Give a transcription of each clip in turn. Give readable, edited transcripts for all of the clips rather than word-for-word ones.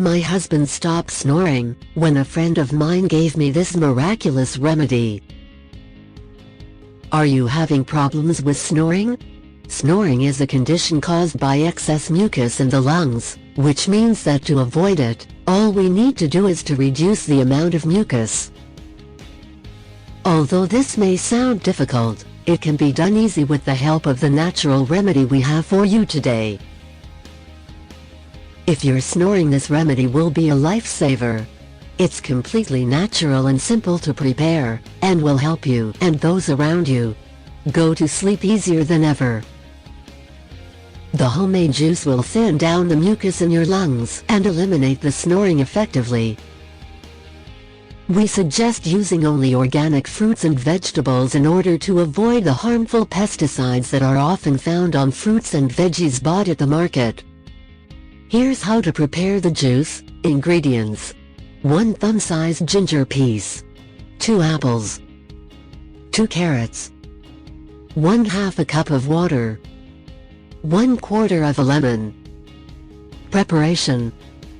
My husband stopped snoring when a friend of mine gave me this miraculous remedy. Are you having problems with snoring? Snoring is a condition caused by excess mucus in the lungs, which means that to avoid it, all we need to do is to reduce the amount of mucus. Although this may sound difficult, it can be done easy with the help of the natural remedy we have for you today. If you're snoring, this remedy will be a lifesaver. It's completely natural and simple to prepare, and will help you and those around you go to sleep easier than ever. The homemade juice will thin down the mucus in your lungs and eliminate the snoring effectively. We suggest using only organic fruits and vegetables in order to avoid the harmful pesticides that are often found on fruits and veggies bought at the market. Here's how to prepare the juice. Ingredients: 1 thumb-sized ginger piece, 2 apples, 2 carrots, 1/2 a cup of water, 1/4 of a lemon. Preparation: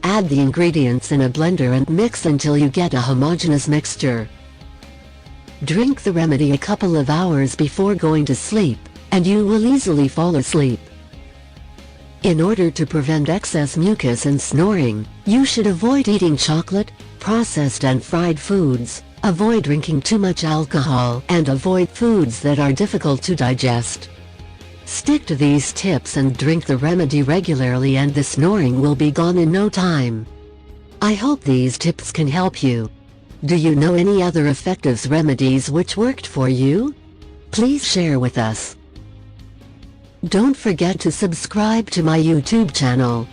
add the ingredients in a blender and mix until you get a homogeneous mixture. Drink the remedy a couple of hours before going to sleep, and you will easily fall asleep. In order to prevent excess mucus and snoring, you should avoid eating chocolate, processed and fried foods, avoid drinking too much alcohol, and avoid foods that are difficult to digest. Stick to these tips and drink the remedy regularly, and the snoring will be gone in no time. I hope these tips can help you. Do you know any other effective remedies which worked for you? Please share with us. Don't forget to subscribe to my YouTube channel.